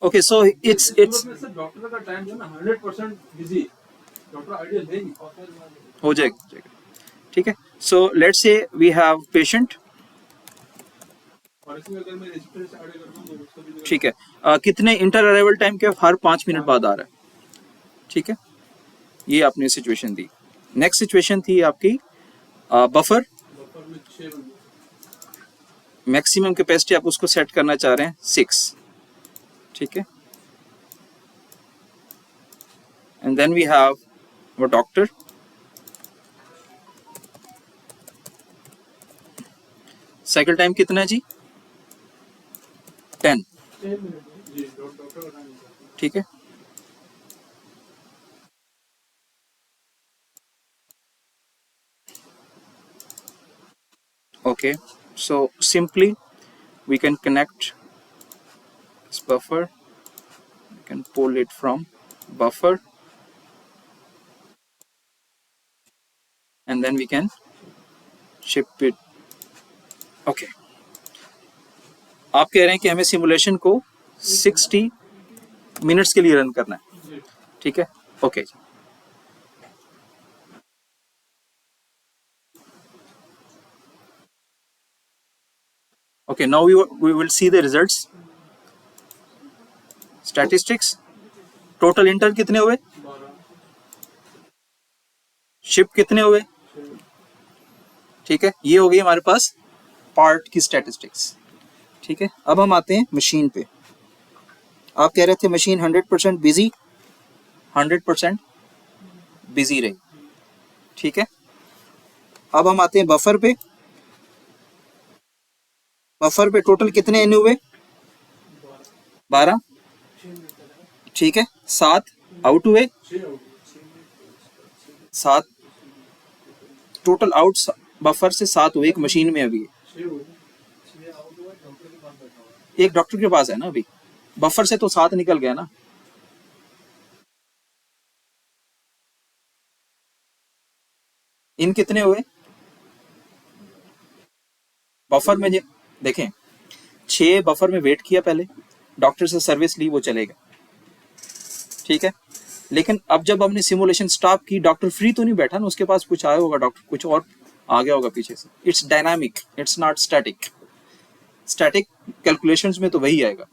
Okay so it's doctor का time जो ना 100% बिजी, डॉक्टर आइडिया देंगे हो जाएगा, ठीक है। So let's say we have patient, और इसमें अगर मैं रजिस्टर से ऐड कर दूं तो उसका भी ठीक है। कितने इंटर अराइवल टाइम के हर 5 मिनट बाद आ रहा है, ठीक है। ये आपने सिचुएशन दी। नेक्स्ट सिचुएशन थी आपकी बफर, बफर में 6 बंदे, मैक्सिमम कैपेसिटी आप उसको सेट करना चाह रहे हैं 6, ठीक है। एंड देन वी हैव वो डॉक्टर, साइकिल टाइम कितना है जी? 10, 10 मिनट जी, डॉक्टर का टाइम, ठीक है। Okay, so simply we can connect this buffer, we can pull it from buffer, and then we can ship it. Okay, आप कह रहे हैं कि हमें सिमुलेशन को 60 मिनट्स के लिए रन करना है, ठीक है। ओके जी, okay, now we will see the results. Statistics, total enter कितने हुए, 12, शिप कितने हुए, ठीक है। ये हो गई हमारे पास पार्ट की स्टैटिस्टिक्स, ठीक है। अब हम आते हैं मशीन पे। आप कह रहे थे मशीन 100% बिजी, 100% बिजी रही, ठीक है। अब हम आते हैं बफर पे। बफर पे टोटल कितने एन हुए, 12, ठीक है। 7 आउट हुए, 7 टोटल आउट बफर से 7 हुए, एक मशीन में अभी एक डॉक्टर के पास है ना, अभी बफर से तो 7 निकल गया ना। इन कितने हुए बफर में, देखें 6 बफर में वेट किया, पहले डॉक्टर से सर्विस ली, वो चलेगा, ठीक है। लेकिन अब जब हमने सिमुलेशन स्टॉप की, डॉक्टर फ्री तो नहीं बैठा ना, उसके पास कुछ आया होगा, डॉक्टर कुछ और आ गया होगा पीछे से। It's dynamic, it's not static. Static calculations में तो वही आएगा,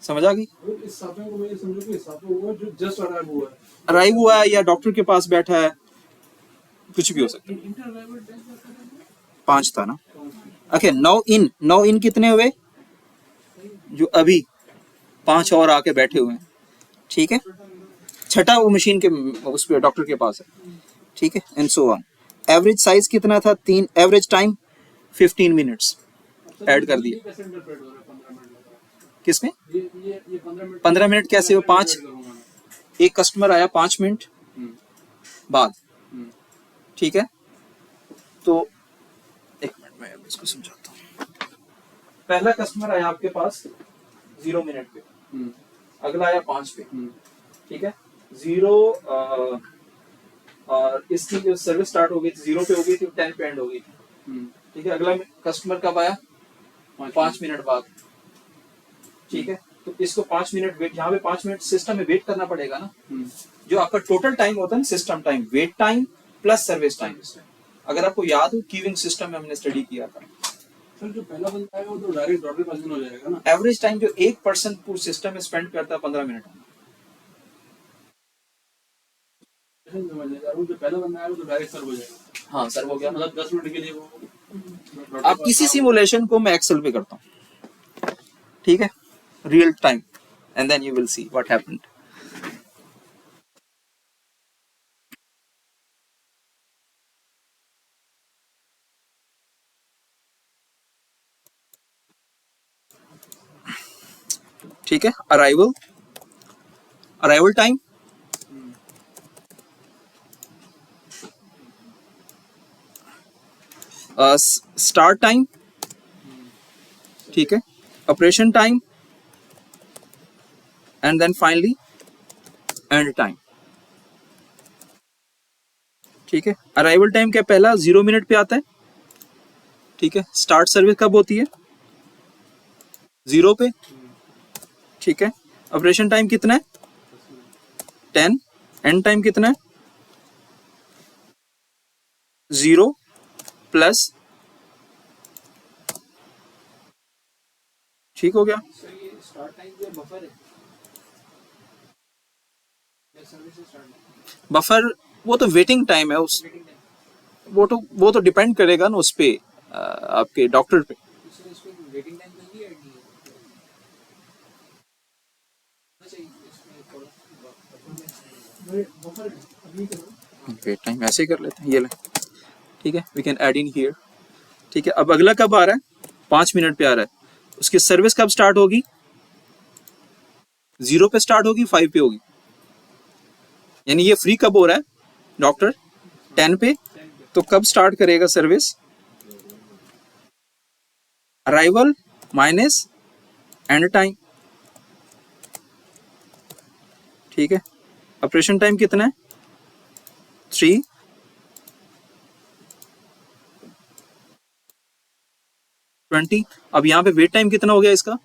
समझ आ गई। इस साफे को मैं ये समझो कि साफा हुआ जो जस्ट अराइव हुआ है या डॉक्टर के पास बैठा है, कुछ भी हो सकता है। इंटर अराइवल टाइम 5 था ना। ओके, 9 इन कितने हुए, जो अभी 5 और आके बैठे हुए हैं, ठीक है। छठा वो मशीन के उस पे डॉक्टर के पास है, ठीक है। And so on. Average size कितना था, 3, एवरेज टाइम 15 मिनट्स ऐड कर दिए। कैसे इंटरप्रेट हो रहा है 15 मिनट लग रहा है, किसमें ये 15 मिनट 15 मिनट कैसे हो, 5, एक कस्टमर आया 5 मिनट बाद, ठीक है। तो एक मिनट में इसको समझाता हूँ। पहला कस्टमर आया आपके पास 0 मिनट पे, अगला आया 5 पे, ठीक है। 0 और इसकी जो सर्विस स्टार्ट हो गई थी 0 पे हो गई थी, 10 पे एंड हो गई थी, ठीक है। अगला कस्टमर कब आया, 5 मिनट बाद, ठीक है। तो इसको 5 मिनट वेट, यहाँ पे 5 मिनट सिस्टम में वेट करना पड़ेगा ना। जो आपका टोटल टाइम होता है ना, system time, wait time plus service time. अगर आपको याद हो क्यूइंग सिस्टम में हमने स्टडी किया था, सर जो पहला बंदा आएगा वो तो डायरेक्ट डॉक्टर के पास हो जाएगा ना। एवरेज टाइम जो एक पर्सन पूरे सिस्टम में स्पेंड करता है 15 मिनट। जो पहला बंदा आएगा वो तो डायरेक्ट सर्व हो जाएगा। हाँ सर्व हो गया, मतलब 10 मिनट के लिए वो आप किसी सिमुलेशन को मैं एक्सेल पे करता हूँ, ठीक है, real time, and then you will see what happened. ठीक है, arrival, arrival time, start time, ठीक है, operation time, and then finally end time, ठीक है। अराइवल टाइम क्या, पहला 0 मिनट पे आता है, ठीक है। स्टार्ट सर्विस कब होती है, 0 पे, ठीक है। ऑपरेशन टाइम कितना है 10, एंड टाइम कितना है 0 प्लस, ठीक हो गया। सर ये स्टार्ट टाइम जो बफर है या सर्विस स्टार्ट बफर वो तो वेटिंग टाइम है, उस वेटिंग टाइम, वो तो डिपेंड करेगा ना उस पे, आपके डॉक्टर पे। सर इसमें वेटिंग टाइम कहीं ऐड नहीं है, अच्छा इसमें थोड़ा बफर अभी करो वेट टाइम ऐसे ही कर लेते हैं, ये ले, ठीक है। We can add in here, ठीक है। अब अगला कब आ रहा है 5 मिनट पे आ रहा है, उसकी सर्विस कब स्टार्ट होगी 0 पे स्टार्ट होगी 5 पे होगी, यानी ये फ्री कब हो रहा है डॉक्टर 10 पे, तो कब स्टार्ट करेगा service arrival minus and time, ठीक है। ऑपरेशन टाइम कितना है 3, अब यहां पे वेट टाइम कितना हो गया इसका,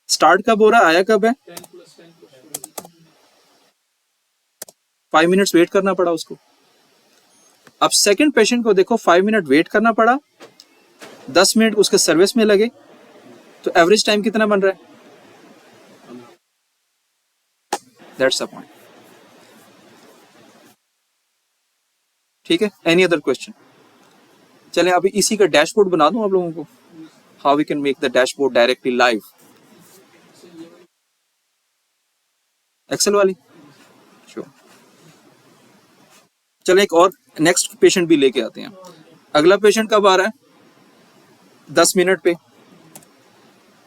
स्टार्ट कब हो रहा है, आया कब है 10 प्लस 20 5 मिनट्स वेट करना पड़ा उसको। अब सेकंड पेशेंट को देखो 5 मिनट वेट करना पड़ा, 10 मिनट उसके सर्विस में लगे, तो एवरेज टाइम कितना बन रहा है, दैट्स द पॉइंट, ठीक है। एनी अदर क्वेश्चन, चलें अभी इसी का डैशबोर्ड बना दूं आप लोगों को, how we can make the dashboard directly live, Excel वाली, श्योर। चलें एक और नेक्स्ट पेशेंट भी लेके आते हैं। अगला पेशेंट कब आ रहा है 10 मिनट पे,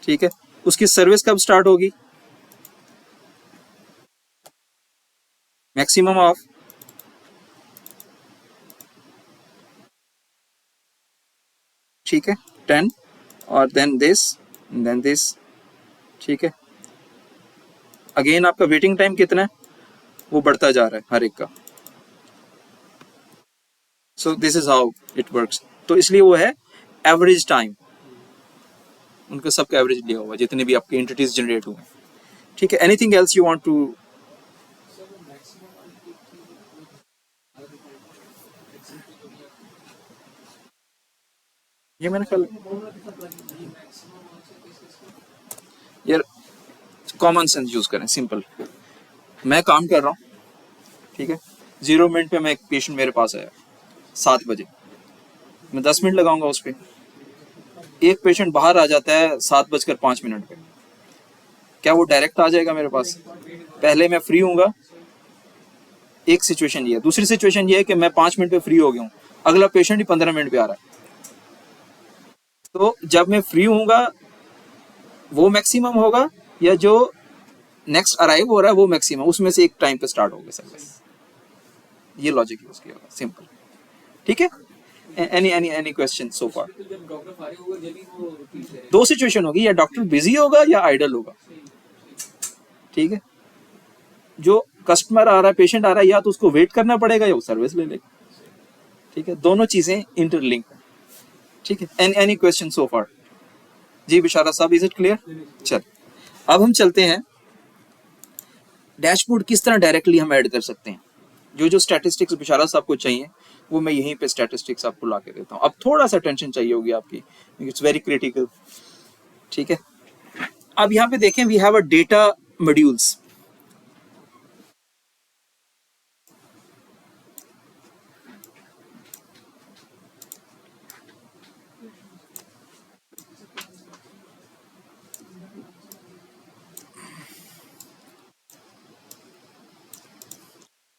ठीक है। उसकी सर्विस कब स्टार्ट होगी, मैक्सिमम ऑफ ठीक है 10 और देन दिस, ठीक है। अगेन आपका वेटिंग टाइम कितना है, वो बढ़ता जा रहा है हर एक का, so this is how it works. तो इसलिए वो है एवरेज टाइम, उनका सबका एवरेज लिया हुआ जितने भी आपके एंटिटीज जनरेट हुए, ठीक है। Anything else you want to, ये मैंने कल यार कॉमन सेंस यूज करें, सिंपल। मैं काम कर रहा हूँ, ठीक है, 0 मिनट पे मैं एक पेशेंट मेरे पास आया 7 बजे, मैं 10 मिनट लगाऊंगा उस पर। एक पेशेंट बाहर आ जाता है 7:05 पे, क्या वो डायरेक्ट आ जाएगा मेरे पास, पहले मैं फ्री हूँगा, एक सिचुएशन ये है। दूसरी सिचुएशन ये है कि मैं 5 मिनट पे फ्री हो गया हूँ, अगला पेशेंट ही 15 मिनट पे आ रहा है, तो जब मैं फ्री हूँगा वो मैक्सिमम होगा, या जो नेक्स्ट अराइव हो रहा है वो मैक्सिमम, उसमें से एक टाइम पे स्टार्ट होगा सर्विस, ये लॉजिक यूज किया होगा, सिंपल, ठीक है। एनी क्वेश्चन सो फार। जब डॉक्टर फारिग होगा जब ही वो रिपीट करेगा, दो सिचुएशन होगी, या डॉक्टर बिजी होगा या आइडल होगा, ठीक है। जो कस्टमर आ रहा है, पेशेंट आ रहा है, या तो उसको वेट करना पड़ेगा या वो सर्विस ले लेगा, ठीक है। दोनों चीजें इंटरलिंक है, ठीक है। एनी क्वेश्चन सो फार जी बिशारा साहब, इज इट क्लियर। चल अब हम चलते हैं डैशबोर्ड किस तरह डायरेक्टली हम ऐड कर सकते हैं। जो स्टैटिस्टिक्स बिशारा साहब को चाहिए वो मैं यहीं पे स्टैटिस्टिक्स आपको ला के देता हूँ। अब थोड़ा सा टेंशन चाहिए होगी आपकी, इट्स वेरी क्रिटिकल, ठीक है। अब यहाँ पे देखें, we have a data modules,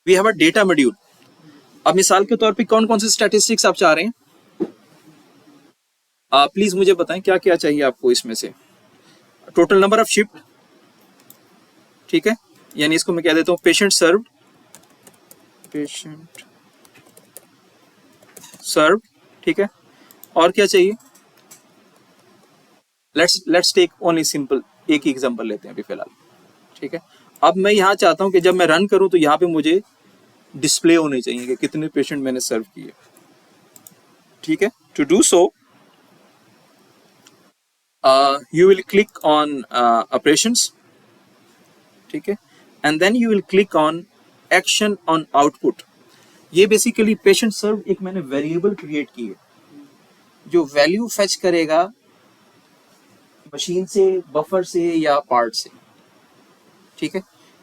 we have a data module. अब मिसाल के तौर पे कौन कौन से स्टैटिस्टिक्स आप चाह रहे हैं, प्लीज मुझे बताएं क्या क्या चाहिए आपको इसमें से। टोटल नंबर ऑफ शिफ्ट, ठीक है, यानी इसको मैं कह देता हूँ पेशेंट सर्व्ड, ठीक है। और क्या चाहिए, लेट्स टेक ओनली सिंपल, एक ही एग्जांपल लेते हैं अभी फिलहाल, ठीक है। अब मैं यहाँ चाहता हूँ कि जब मैं रन करूँ तो यहाँ पे मुझे डिस्प्ले होने चाहिए कि कितने पेशेंट मैंने सर्व किए, ठीक है। To do so You will click on operations, ठीक है, and then you will click on action on output. ये बेसिकली पेशेंट सर्व एक मैंने वेरिएबल क्रिएट की है जो वैल्यू फेच करेगा मशीन से, बफर से या पार्ट से, ठीक है।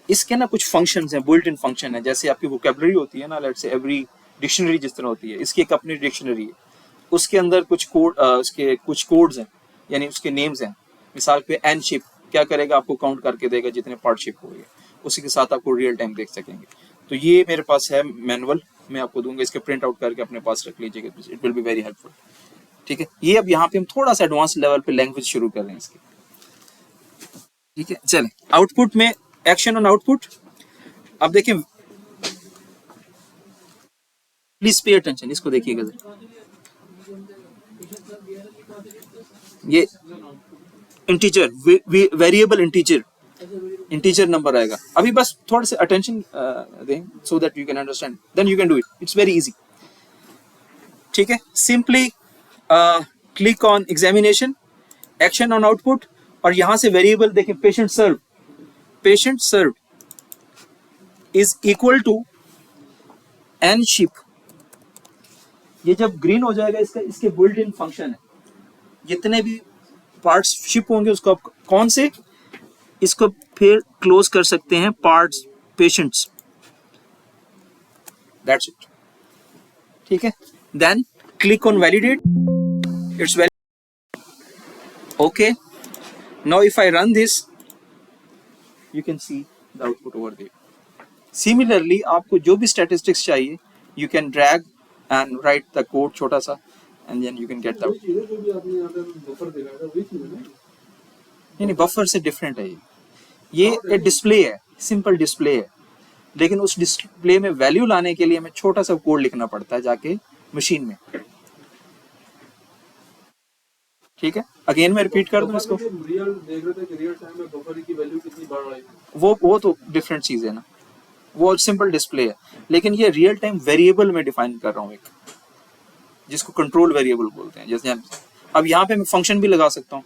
इसके ना कुछ फंक्शंस हैं, बुल्ट इन फंक्शन है, जैसे आपकी वोकेबलरी होती है ना, लेट्स से एवरी डिक्शनरी जिस तरह होती है, इसकी एक अपनी डिक्शनरी है, उसके अंदर कुछ कोड, उसके कुछ कोड्स हैं, यानी उसके नेम्स हैं। मिसाल पे एन शिप क्या करेगा, आपको काउंट करके देगा जितने पार्ट शिप हो गए, उसी के साथ आपको रियल टाइम देख सकेंगे। तो ये मेरे पास है मैनुअल, मैं आपको दूंगा, इसके प्रिंट आउट करके अपने पास रख लीजिएगा, it will be very helpful, ठीक है। ये अब यहाँ पे हम थोड़ा सा एडवांस लेवल पे लैंग्वेज शुरू कर रहे हैं इसकी, ठीक है। चलें आउटपुट में, एक्शन ऑन आउटपुट। अब देखिए, प्लीज पे अटेंशन, इसको देखिएगा जरा। ये इंटीजर, वेरिएबल इंटीजर नंबर आएगा। अभी बस थोड़ा सा अटेंशन दें so that you can understand, then you can do it, it's very easy, ठीक है। Simply click on examination, action on output, और यहां से वेरिएबल देखें, patient serve is equal to N ship. ये जब ग्रीन हो जाएगा, इसके बुल्ट इन फंक्शन है, जितने भी पार्ट्स शिप होंगे उसको आप कौन से, इसको फिर क्लोज कर सकते हैं पार्ट्स पेशेंट्स, दैट्स इट, ठीक है। Then click on validate, it's valid, okay. Now if I run this, you can see the output over there. Similarly आपको जो भी स्टैटिस्टिक्स चाहिए, you can drag and write the code छोटा सा, and then you can get the, नहीं buffer से different है ये एक डिस्प्ले है, सिंपल डिस्प्ले है, लेकिन उस डिस्प्ले में वैल्यू लाने के लिए हमें छोटा सा कोड लिखना पड़ता है जाके मशीन में, ठीक है। अगेन मैं रिपीट कर दूं इसको, रियल देख रहे थे कि रियल टाइम में बफर की वैल्यू कितनी बढ़ रही है, वो तो डिफरेंट चीज है ना, वो सिंपल डिस्प्ले है, लेकिन ये रियल टाइम वेरिएबल में डिफाइन कर रहा हूँ एक, जिसको कंट्रोल वेरिएबल बोलते हैं। जैसे अब यहाँ पे मैं फंक्शन भी लगा सकता हूँ।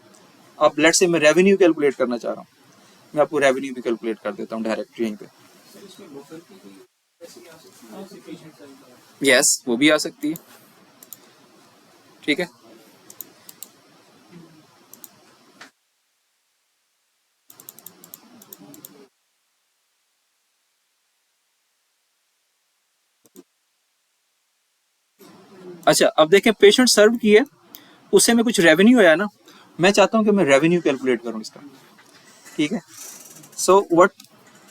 अब लेट्स से मैं रेवेन्यू कैलकुलेट करना चाह रहा हूँ, मैं आपको रेवेन्यू भी कैलकुलेट कर देता हूँ डायरेक्ट यहीं पे। यस, वो भी आ सकती है, ठीक है। अच्छा, अब देखें पेशेंट सर्व की है, उससे में कुछ रेवेन्यू आया ना, मैं चाहता हूं कि मैं रेवेन्यू कैलकुलेट करूं इसका, ठीक है। सो व्हाट,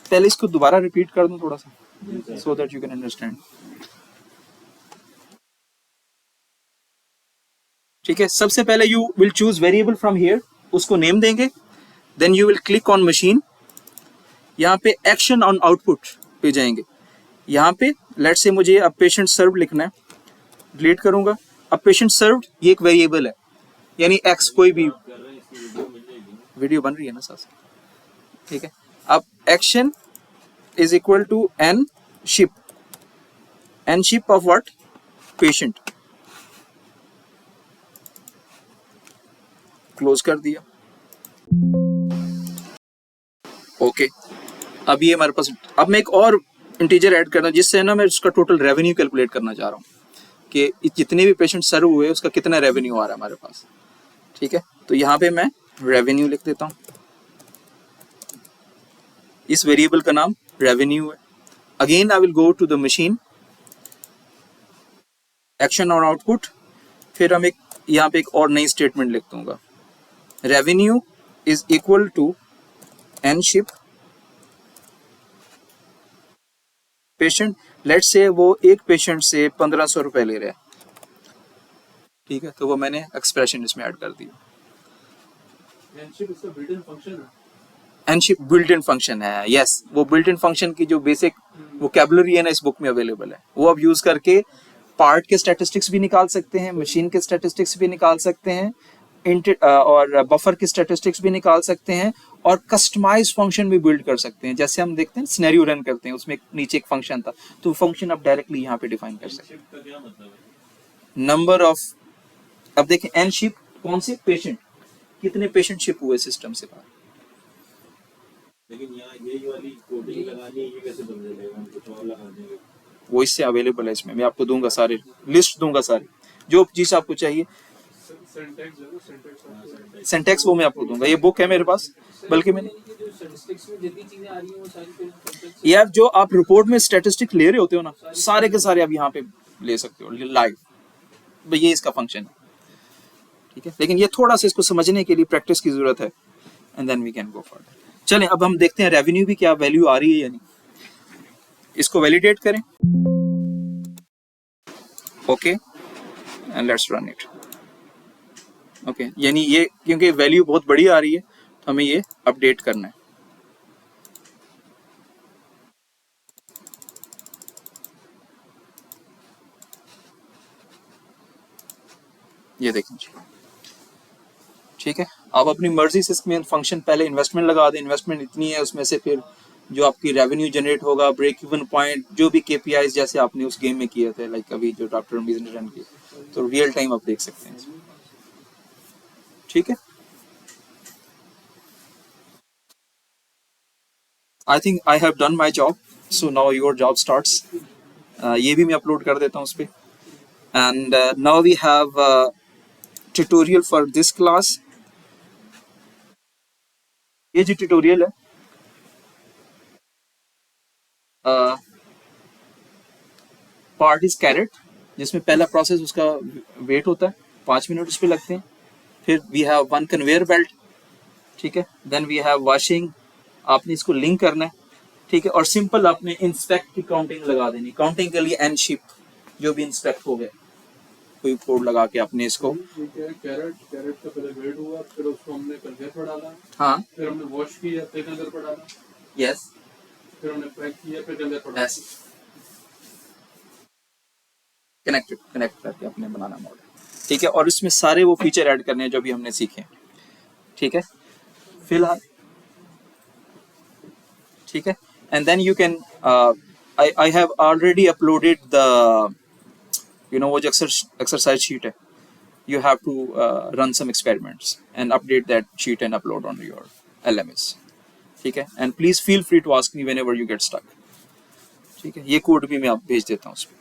पहले इसको दोबारा रिपीट कर दूं थोड़ा सा, so that you can understand, ठीक है। सबसे पहले you will choose variable from here, उसको नेम देंगे, then you will click on machine, यहाँ पे एक्शन ऑन आउटपुट पे जाएंगे, यहाँ पे लेट्स से मुझे अब पेशेंट सर्व लिखना है, डिलीट करूंगा। अब पेशेंट सर्व्ड ये एक वेरिएबल है, यानी एक्स, कोई भी वीडियो बन रही है ना साथ, ठीक है। अब action is equal to N ship of what, patient, close कर दिया, ओके। अब ये हमारे पास, अब मैं एक और इंटीजर ऐड करना, जिससे ना मैं उसका टोटल रेवेन्यू कैलकुलेट करना चाह रहा हूँ कि जितने भी पेशेंट सर्व हुए उसका कितना रेवेन्यू आ रहा है हमारे पास, ठीक है। तो यहाँ पे मैं रेवेन्यू लिख देता हूँ, इस वेरिएबल का नाम रेवेन्यू है। Again I will go to the machine, action on output, फिर हम एक यहाँ पे एक और नई स्टेटमेंट लिख दूंगा, revenue is equal to N ship patient, let's say वो एक पेशेंट से 1500 रुपए ले रहे हैं, ठीक है। तो वो मैंने एक्सप्रेशन इसमें ऐड कर दिया, एनशिप इसका बिल्ट इन फंक्शन है, एनशिप बिल्ट इन फंक्शन है, यस। वो बिल्ट इन फंक्शन की जो बेसिक वोकैबुलरी है ना, इस बुक में अवेलेबल है, वो अब यूज करके पार्ट के स्टैटिस्टिक्स भी निकाल सकते हैं, मशीन के स्टैटिस्टिक्स भी निकाल सकते हैं, और बफर की स्टैटिस्टिक्स भी निकाल सकते हैं, और कस्टमाइज फंक्शन भी बिल्ड कर सकते हैं। जैसे हम देखते हैं सिनेरियो रन करते हैं, उसमें नीचे एक फंक्शन था, तो फंक्शन आप डायरेक्टली यहाँ पे डिफाइन कर सकते हैं। नंबर ऑफ, अब देखें एन शिप कौन से, पेशेंट, कितने पेशेंट शिप हुए सिस्टम से बाहर। लेकिन यहाँ यही वाली कोडिंग लगानी है, ये कैसे बंद चलेगा, हम कुछ और लगा देंगे। वो इससे अवेलेबल है इसमें, मैं आपको दूंगा सारे लिस्ट दूंगा सारी, जो चीज़ आपको चाहिए। सिंटैक्स है ना, सिंटैक्स सिंटैक्स वो मैं आपको दूंगा, ये बुक है मेरे पास, बल्कि मैंने जो स्टैटिस्टिक्स में जितनी चीजें आ रही हैं वो सारी फिर context यार जो आप रिपोर्ट में स्टैटिस्टिक ले रहे होते हो ना, सारे के सारे आप यहाँ पे ले सकते हो लाइव, ये इसका फंक्शन है, ठीक है। लेकिन ये थोड़ा सा इसको समझने के लिए प्रैक्टिस की जरूरत है, and then we can go forward. चलें अब हम देखते हैं रेवेन्यू भी क्या वैल्यू आ रही है या नहीं, इसको वैलिडेट करें, okay and let's run it. Okay यानी ये क्योंकि वैल्यू बहुत बड़ी आ रही है तो हमें ये अपडेट करना है। ये देखें जी, ठीक है। आप अपनी मर्जी से इसमें फंक्शन पहले इन्वेस्टमेंट लगा दें, इन्वेस्टमेंट इतनी है उसमें से फिर जो आपकी रेवेन्यू जनरेट होगा, ब्रेक इवन पॉइंट, जो भी KPIs जैसे आपने उस गेम में किए थे, लाइक अभी जो डॉक्टर रमीज ने रन किए, तो रियल टाइम आप देख सकते हैं इसमें, ठीक है। I think I have done my job, so now your job starts. ये भी मैं अपलोड कर देता हूँ उस पर। And now we have tutorial for this class. ये जो ट्यूटोरियल है पार्ट इज कैरेट, जिसमें पहला प्रोसेस उसका वेट होता है, 5 मिनट उस पर लगते हैं। फिर वी हैव 1 कन्वेयर बेल्ट, ठीक है। देन वी हैव वॉशिंग, आपने इसको लिंक करना है, ठीक है। और सिंपल आपने इंस्पेक्ट की काउंटिंग लगा देनी, काउंटिंग के लिए एन शिप जो भी इंस्पेक्ट हो गया, कोई कोड लगा के आपने इसको, कैरेट का पहले वेट हुआ, फिर उसको हमने कन्वेयर पर डाला, हाँ फिर हमने वॉश किया, फिर कन्वेयर पर डाला, यस फिर हमने पैक किया, फिर कन्वेयर पर डाला। ऐसे कनेक्ट करके अपने बनाना मॉडल, ठीक है। और इसमें सारे वो फीचर ऐड करने हैं जो भी हमने सीखे, ठीक है फिलहाल, ठीक है। And then you can I have already uploaded the वो जो एक्सरसाइज शीट है, you have to run some experiments and update that sheet and upload on your LMS, ठीक है। and please feel free to ask me whenever you get stuck, ठीक है। ये code भी मैं आप भेज देता हूँ उसमें।